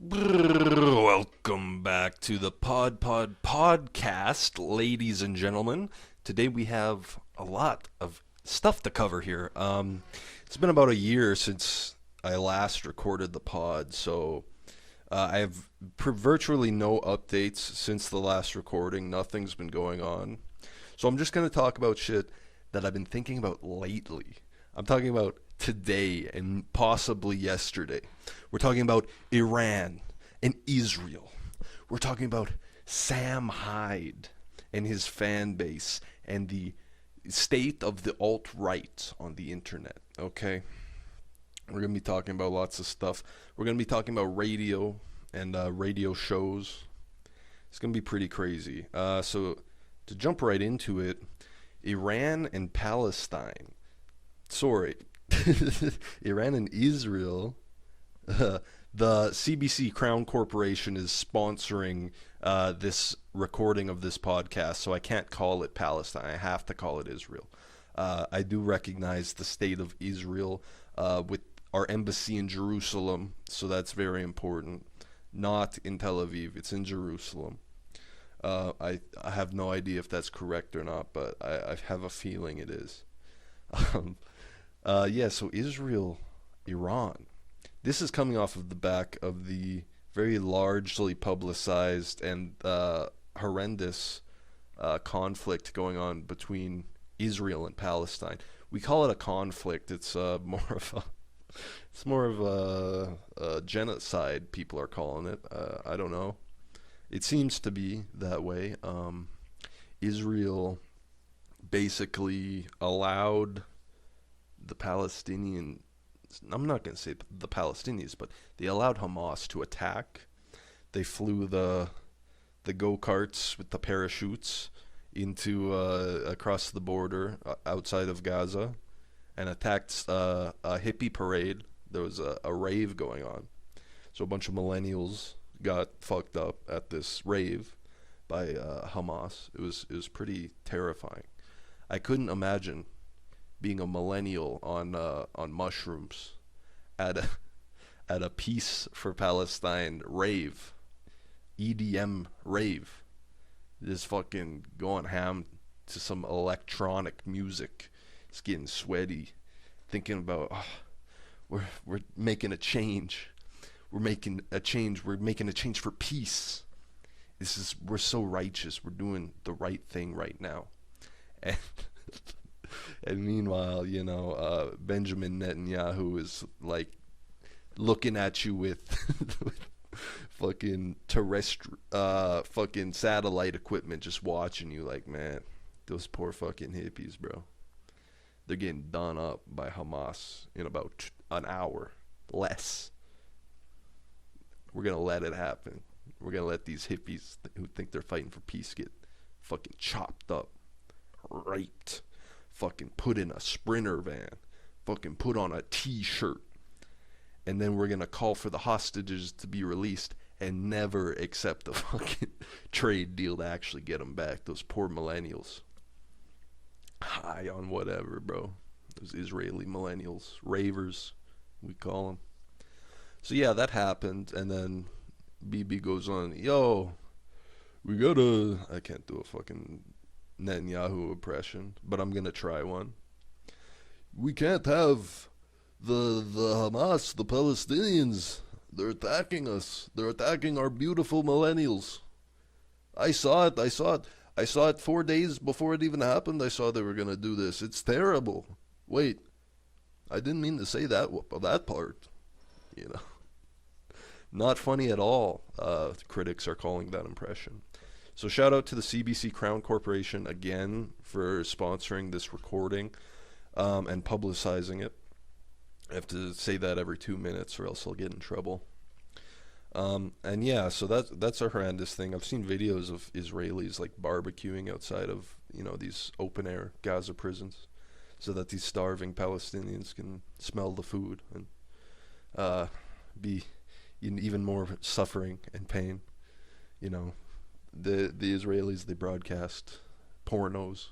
Welcome back to the Podcast, ladies and gentlemen. Today we have a lot of stuff to cover here. It's been about a year since I last recorded the pod, so I have virtually no updates since the last recording. Nothing's been going on. So I'm just going to talk about shit that I've been thinking about lately. I'm talking about today and possibly yesterday. We're talking about Iran and Israel. We're talking about Sam Hyde and his fan base and the state of the alt-right on the internet, okay? We're going to be talking about lots of stuff. We're going to be talking about radio and radio shows. It's going to be pretty crazy. So to jump right into it, Iran and Palestine. Sorry, Iran and Israel. The CBC Crown Corporation is sponsoring this recording of this podcast, so I can't call it Palestine. I have to call it Israel. I do recognize the state of Israel with our embassy in Jerusalem, so that's very important. Not in Tel Aviv, it's in Jerusalem. I have no idea if that's correct or not, but I have a feeling it is. So Israel, Iran. This is coming off of the back of the very largely publicized and horrendous conflict going on between Israel and Palestine. We call it a conflict. It's more of a genocide. People are calling it. I don't know. It seems to be that way. Israel basically allowed the Palestinian, I'm not going to say the Palestinians, but they allowed Hamas to attack. They flew the go-karts with the parachutes into across the border outside of Gaza and attacked a hippie parade. There was a rave going on. So a bunch of millennials got fucked up at this rave by Hamas. It was pretty terrifying. I couldn't imagine being a millennial on mushrooms at a Peace for Palestine rave, EDM rave, just fucking going ham to some electronic music. It's getting sweaty, thinking about we're making a change. We're making a change. We're making a change for peace. We're so righteous. We're doing the right thing right now, and. And meanwhile, Benjamin Netanyahu is like looking at you with, with fucking fucking satellite equipment, just watching you like, man, those poor fucking hippies, bro. They're getting done up by Hamas in about an hour, less. We're gonna let it happen. We're gonna let these hippies who think they're fighting for peace get fucking chopped up, raped. Fucking put in a Sprinter van, fucking put on a t-shirt, and then we're gonna call for the hostages to be released and never accept a fucking trade deal to actually get them back. Those poor millennials. High on whatever, bro. Those Israeli millennials, ravers, we call them. So yeah, that happened, and then BB goes on, yo, I can't do a fucking Netanyahu impression, but I'm gonna try one. We can't have the Hamas, the Palestinians. They're attacking us. They're attacking our beautiful millennials. I saw it 4 days before it even happened. I saw they were gonna do this. It's terrible. Wait, I didn't mean to say that part. Not funny at all. Critics are calling that impression. So shout out to the CBC Crown Corporation again for sponsoring this recording and publicizing it. I have to say that every 2 minutes or else I'll get in trouble. And yeah, so that's a horrendous thing. I've seen videos of Israelis like barbecuing outside of these open air Gaza prisons, so that these starving Palestinians can smell the food and be in even more suffering and pain. The Israelis, they broadcast pornos,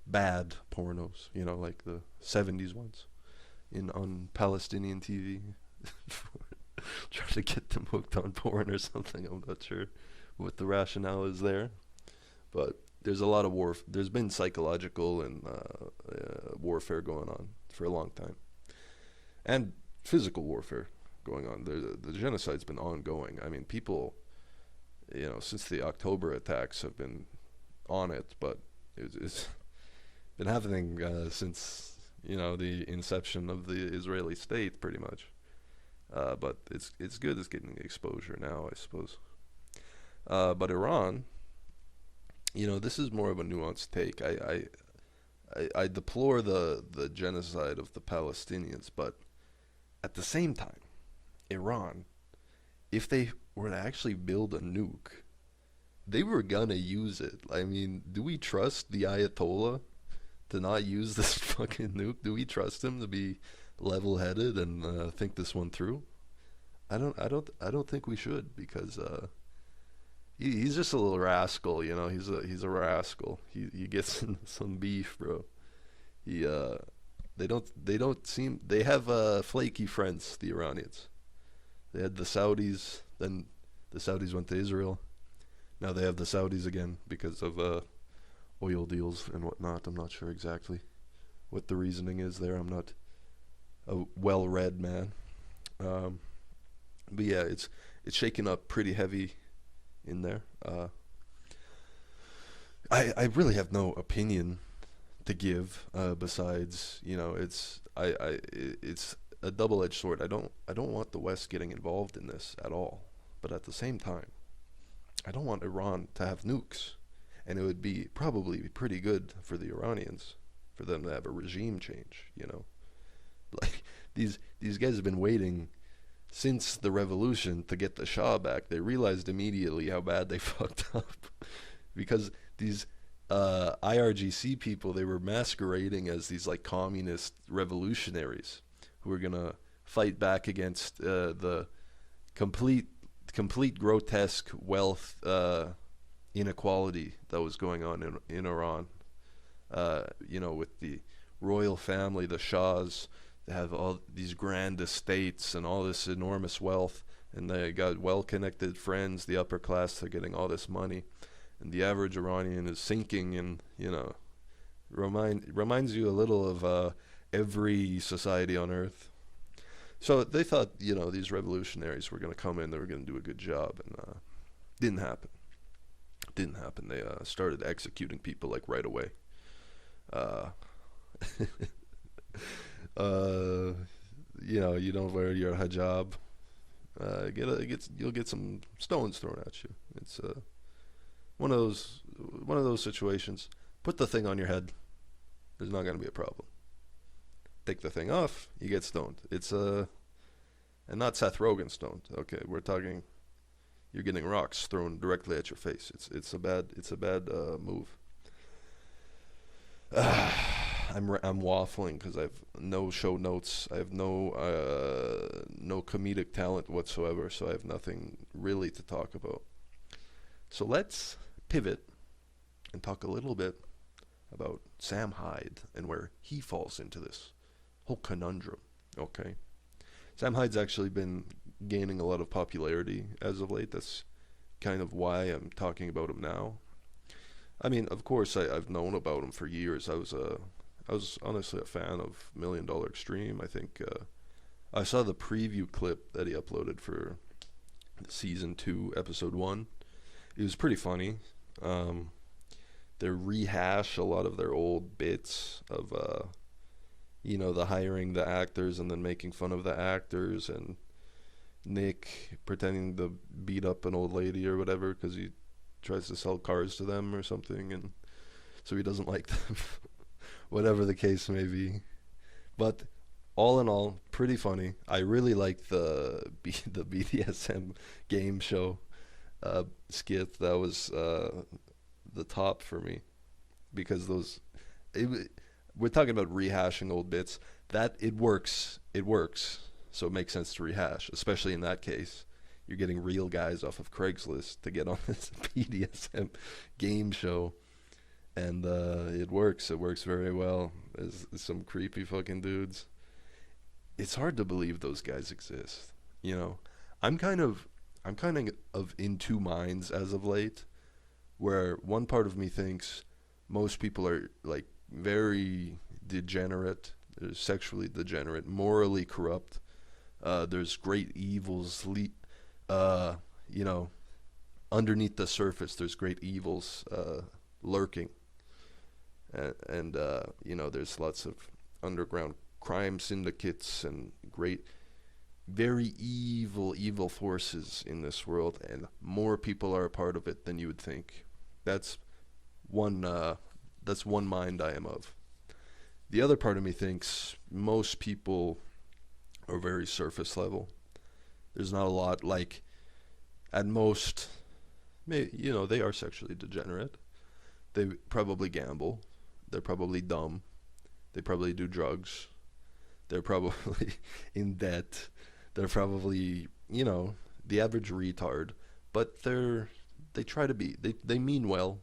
bad pornos, like the 70s ones on Palestinian TV trying to get them hooked on porn or something. I'm not sure what the rationale is there, but there's a lot of war. There's been psychological and warfare going on for a long time, and physical warfare going on. The genocide's been ongoing. I mean, people, since the October attacks have been on it, but it's been happening since the inception of the Israeli state, pretty much. But it's good it's getting exposure now, I suppose. But Iran, this is more of a nuanced take. I deplore the genocide of the Palestinians, but at the same time, Iran, if they were to actually build a nuke, they were gonna use it. I mean, do we trust the Ayatollah to not use this fucking nuke? Do we trust him to be level-headed and think this one through? I don't think we should, because he's just a little rascal. He's a rascal. He gets in some beef, bro. They have flaky friends, the Iranians. They had the Saudis, then the Saudis went to Israel. Now they have the Saudis again because of oil deals and whatnot. I'm not sure exactly what the reasoning is there. I'm not a well-read man. But yeah, it's shaking up pretty heavy in there. I really have no opinion to give besides, it's a double-edged sword. I don't want the West getting involved in this at all. But at the same time, I don't want Iran to have nukes. And it would be probably pretty good for the Iranians for them to have a regime change, Like these guys have been waiting since the revolution to get the Shah back. They realized immediately how bad they fucked up, because these IRGC people, they were masquerading as these like communist revolutionaries who were gonna fight back against the complete grotesque wealth inequality that was going on in Iran. With the royal family, the Shahs, they have all these grand estates and all this enormous wealth, and they got well-connected friends. The upper class, they're getting all this money, and the average Iranian is sinking. And reminds you a little of every society on earth. So they thought these revolutionaries were going to come in, they were going to do a good job, and didn't happen. They started executing people like right away. You don't wear your hijab, you'll get some stones thrown at you. It's one of those situations. Put the thing on your head, there's not going to be a problem. Take the thing off, you get stoned. It's and not Seth Rogen stoned. Okay, we're talking, you're getting rocks thrown directly at your face. It's a bad move. I'm waffling because I've no show notes. I have no comedic talent whatsoever, so I have nothing really to talk about. So let's pivot and talk a little bit about Sam Hyde and where he falls into this whole conundrum. Okay, Sam Hyde's actually been gaining a lot of popularity as of late. That's kind of why I'm talking about him now. I mean, of course, I've known about him for years. I was honestly a fan of $1 Million Extreme. I think I saw the preview clip that he uploaded for season 2, episode 1. It was pretty funny. They rehash a lot of their old bits of, the hiring the actors and then making fun of the actors, and Nick pretending to beat up an old lady or whatever because he tries to sell cars to them or something, and so he doesn't like them. Whatever the case may be. But all in all, pretty funny. I really like the BDSM game show skit. That was the top for me, because we're talking about rehashing old bits. That it works. So it makes sense to rehash, especially in that case. You're getting real guys off of Craigslist to get on this BDSM game show. And it works. It works very well. There's some creepy fucking dudes. It's hard to believe those guys exist. I'm kind of I'm kind of in two minds as of late, where one part of me thinks most people are like very degenerate, sexually degenerate, morally corrupt. There's great evils, uh, you know, underneath the surface. There's great evils lurking, and there's lots of underground crime syndicates and great, very evil forces in this world, and more people are a part of it than you would think. That's one. That's one mind I am of. The other part of me thinks most people are very surface level. There's not a lot, like, at most, they are sexually degenerate. They probably gamble. They're probably dumb. They probably do drugs. They're probably in debt. They're probably, the average retard. But they try to be. They mean well.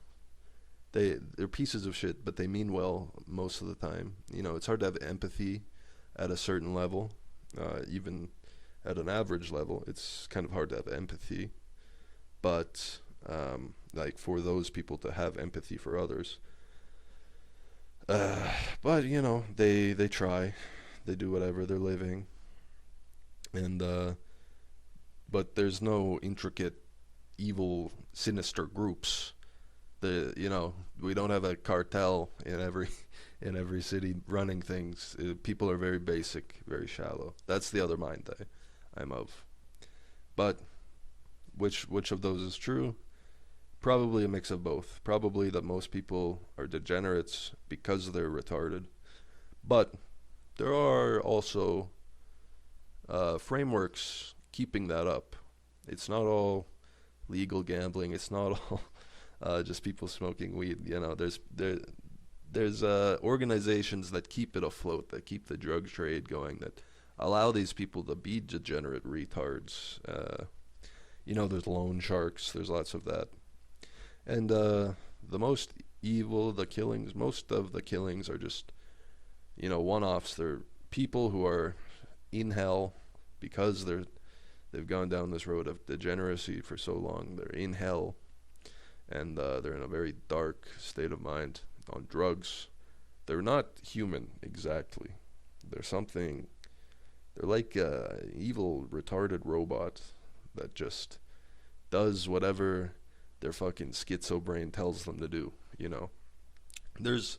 They're pieces of shit, but they mean well most of the time. It's hard to have empathy at a certain level, even at an average level. It's kind of hard to have empathy, but like for those people to have empathy for others. But they try, they do whatever, they're living, and but there's no intricate, evil, sinister groups. We don't have a cartel in every city running things. People are very basic, very shallow. That's the other mind I'm of. But which of those is true? Probably a mix of both. Probably that most people are degenerates because they're retarded. But there are also frameworks keeping that up. It's not all legal gambling. It's not all just people smoking weed. There's organizations that keep it afloat, that keep the drug trade going, that allow these people to be degenerate retards. There's loan sharks. There's lots of that. And the most evil, most of the killings are just, one-offs. They're people who are in hell because they've gone down this road of degeneracy for so long. They're in hell, and they're in a very dark state of mind on drugs. They're not human exactly. They're something. They're like a evil, retarded robot that just does whatever their fucking schizo brain tells them to do. There's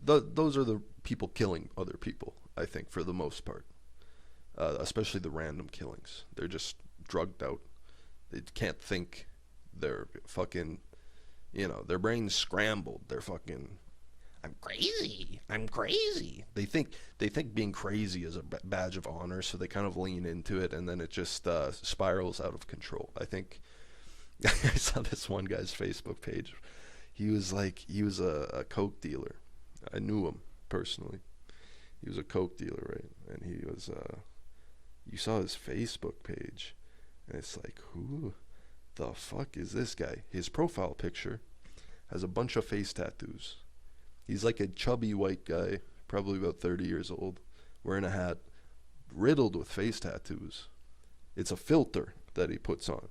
those are the people killing other people, I think, for the most part. Especially the random killings. They're just drugged out. They can't think. They're fucking, their brain's scrambled. They're fucking, I'm crazy. I'm crazy. They think being crazy is a badge of honor, so they kind of lean into it, and then it just spirals out of control. I think I saw this one guy's Facebook page. He was a coke dealer. I knew him personally. He was a coke dealer, right? And he was you saw his Facebook page, and it's like, who the fuck is this guy? His profile picture has a bunch of face tattoos. He's like a chubby white guy, probably about 30 years old, wearing a hat, riddled with face tattoos. It's a filter that he puts on.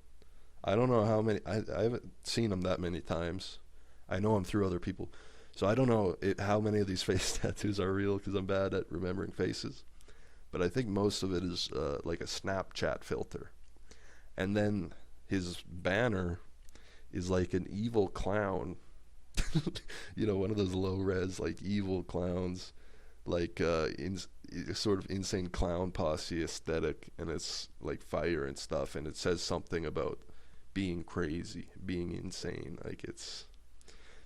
I don't know how many. I haven't seen him that many times. I know him through other people. So I don't know how many of these face tattoos are real, because I'm bad at remembering faces. But I think most of it is like a Snapchat filter. And then his banner is like an evil clown. One of those low-res, like, evil clowns, like sort of insane clown posse aesthetic, and it's like fire and stuff, and it says something about being crazy, being insane. Like,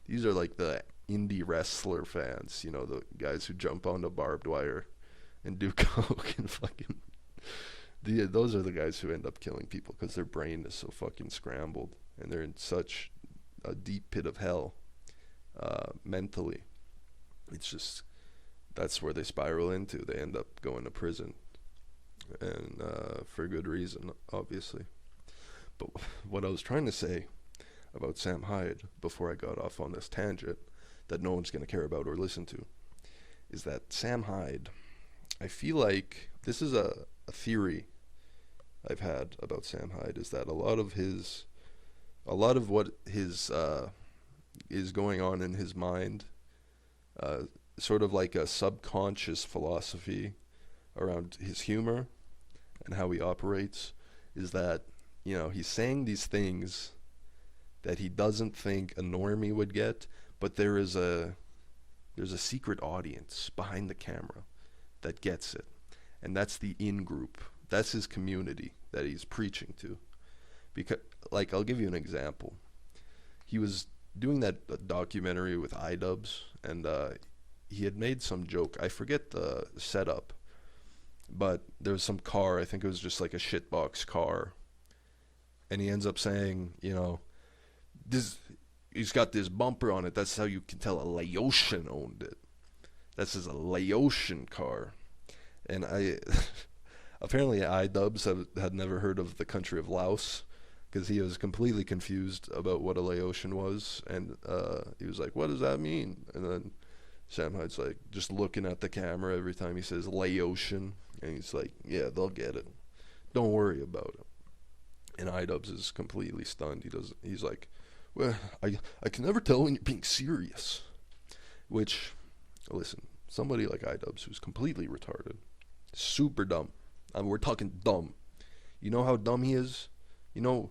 these are like the indie wrestler fans, the guys who jump onto barbed wire and do coke and fucking. Those are the guys who end up killing people because their brain is so fucking scrambled, and they're in such a deep pit of hell mentally. It's just, that's where they spiral into. They end up going to prison, and for good reason, obviously. But what I was trying to say about Sam Hyde before I got off on this tangent that no one's going to care about or listen to is that Sam Hyde, I feel like this is a theory I've had about Sam Hyde is that a lot of what his is going on in his mind, uh, sort of like a subconscious philosophy around his humor and how he operates, is that he's saying these things that he doesn't think a normie would get, but there's a secret audience behind the camera that gets it, and that's the in group. That's his community that he's preaching to. Because, like, I'll give you an example. He was doing that documentary with iDubbbz, and he had made some joke. I forget the setup, but there was some car. I think it was just like a shitbox car, and he ends up saying, this. He's got this bumper on it. That's how you can tell a Laotian owned it. This is a Laotian car, and I apparently iDubbbz had never heard of the country of Laos, because he was completely confused about what a Laotian was, and he was like, "What does that mean?" And then Sam Hyde's like, just looking at the camera every time he says Laotian, and he's like, "Yeah, they'll get it. Don't worry about it." And iDubbbz is completely stunned. He's like, "Well, I can never tell when you're being serious." Which, listen, somebody like iDubbbz who's completely retarded, super dumb. I mean, we're talking dumb. You know how dumb he is? You know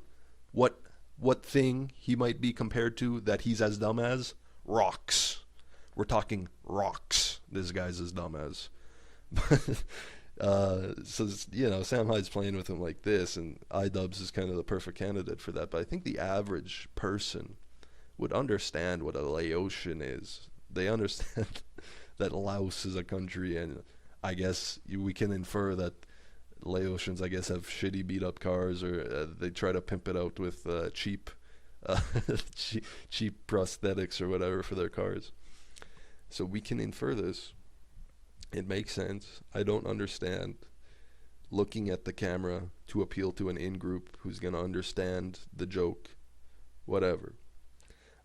what thing he might be compared to that he's as dumb as? Rocks. We're talking rocks. This guy's as dumb as. So Sam Hyde's playing with him like this, and iDubbbz is kind of the perfect candidate for that. But I think the average person would understand what a Laotian is. They understand that Laos is a country, and I guess we can infer that Laotians, I guess, have shitty beat up cars, or they try to pimp it out with cheap, uh, cheap prosthetics or whatever for their cars. So we can infer this. It makes sense. I don't understand looking at the camera to appeal to an in-group who's going to understand the joke, whatever.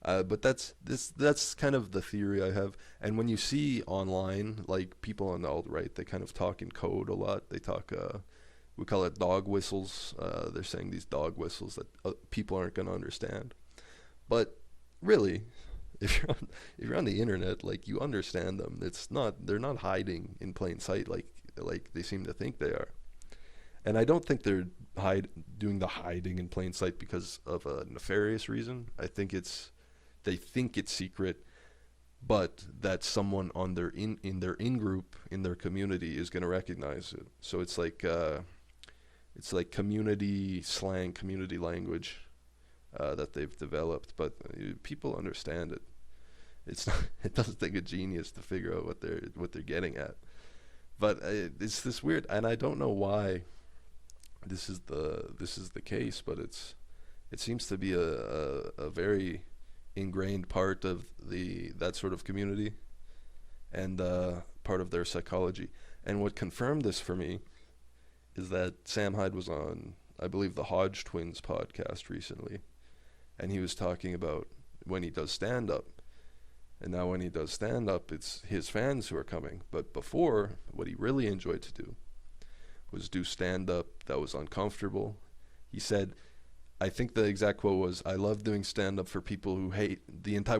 But that's kind of the theory I have. And when you see online, like, people on the alt-right, they kind of talk in code a lot. They talk, we call it dog whistles. They're saying these dog whistles that people aren't going to understand. But really, if you're on the internet, like, you understand them. They're not hiding in plain sight like they seem to think they are. And I don't think they're doing the hiding in plain sight because of a nefarious reason. I think they think it's secret, but that someone on their in their in group, in their community, is going to recognize it. So it's like community slang, community language that they've developed, but people understand it. It's not, it doesn't take a genius to figure out what they're getting at. But it's this weird, and I don't know why this is the case, but it seems to be a very ingrained part of that sort of community, and part of their psychology. And what confirmed this for me is that Sam Hyde was on, I believe, the Hodge Twins podcast recently, and he was talking about when he does stand-up. And now when he does stand-up, it's his fans who are coming. But before, what he really enjoyed to do was do stand-up that was uncomfortable. He said, I think the exact quote was, "I love doing stand-up for people who hate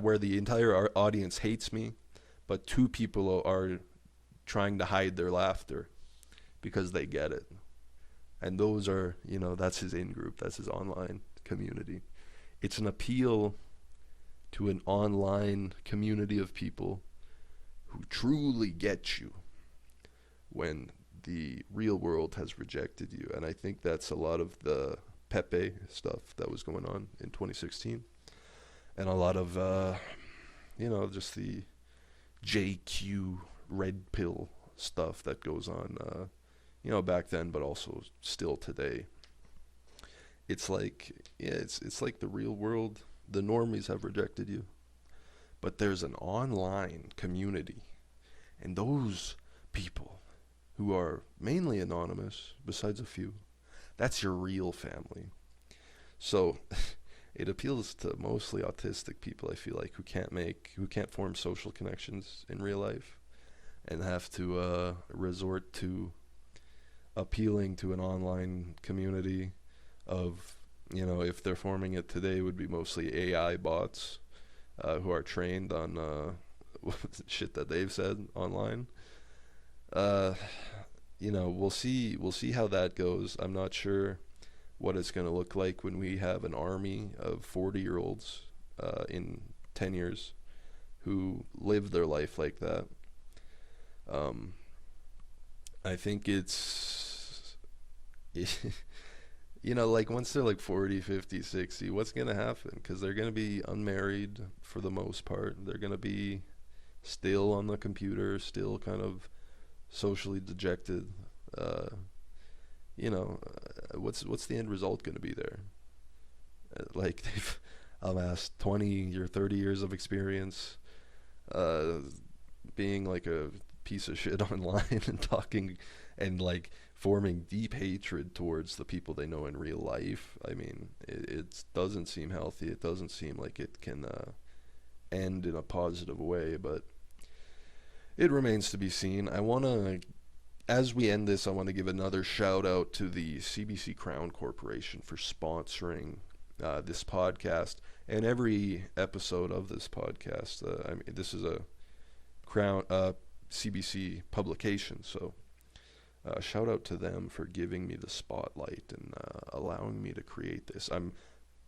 where the entire audience hates me, but two people are trying to hide their laughter because they get it." And those are, that's his in-group, that's his online community. It's an appeal to an online community of people who truly get you when the real world has rejected you. And I think that's a lot of the Pepe stuff that was going on in 2016, and a lot of just the JQ red pill stuff that goes on back then, but also still today. It's like, it's like the real world, the normies have rejected you, but there's an online community, and those people who are mainly anonymous, besides a few, that's your real family. So it appeals to mostly autistic people, I feel like, who can't form social connections in real life, and have to resort to appealing to an online community of, if they're forming it today, would be mostly AI bots who are trained on shit that they've said online. Uh, we'll see how that goes. I'm not sure what it's going to look like when we have an army of 40-year-olds in 10 years who live their life like that. I think it's, like once they're like 40, 50, 60, what's going to happen? Because they're going to be unmarried for the most part. They're going to be still on the computer, still kind of socially dejected. What's the end result going to be there? Like they've amassed 20 or 30 years of experience, being like a piece of shit online and talking and like forming deep hatred towards the people they know in real life. I mean, it doesn't seem healthy. It doesn't seem like it can end in a positive way, but it remains to be seen. As we end this, I want to give another shout out to the CBC Crown Corporation for sponsoring this podcast and every episode of this podcast. This is a Crown CBC publication, so shout out to them for giving me the spotlight and allowing me to create this.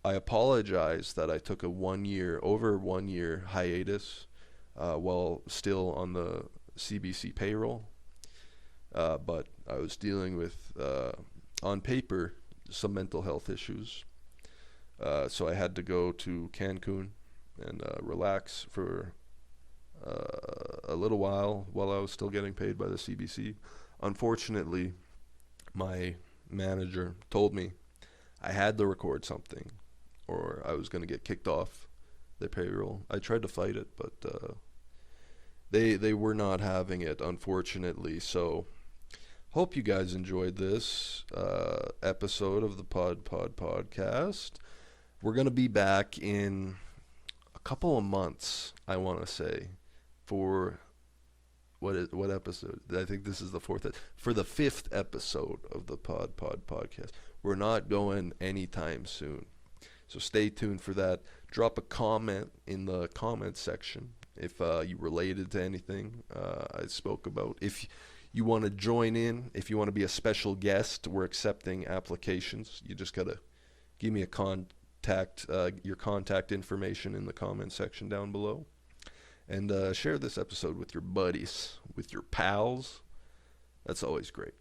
I apologize that I took over 1 year hiatus while still on the CBC payroll. But I was dealing with, on paper, some mental health issues. So I had to go to Cancun and relax for a little while I was still getting paid by the CBC. Unfortunately, my manager told me I had to record something or I was going to get kicked off their payroll. I tried to fight it, but they were not having it, unfortunately. So hope you guys enjoyed this episode of the podcast. We're going to be back in a couple of months, I want to say, for what episode? I think this is the fourth. For the fifth episode of the podcast. We're not going anytime soon. So stay tuned for that. Drop a comment in the comment section if you related to anything I spoke about. If you want to join in, if you want to be a special guest, we're accepting applications. You just got to give me your contact information in the comment section down below. And share this episode with your buddies, with your pals. That's always great.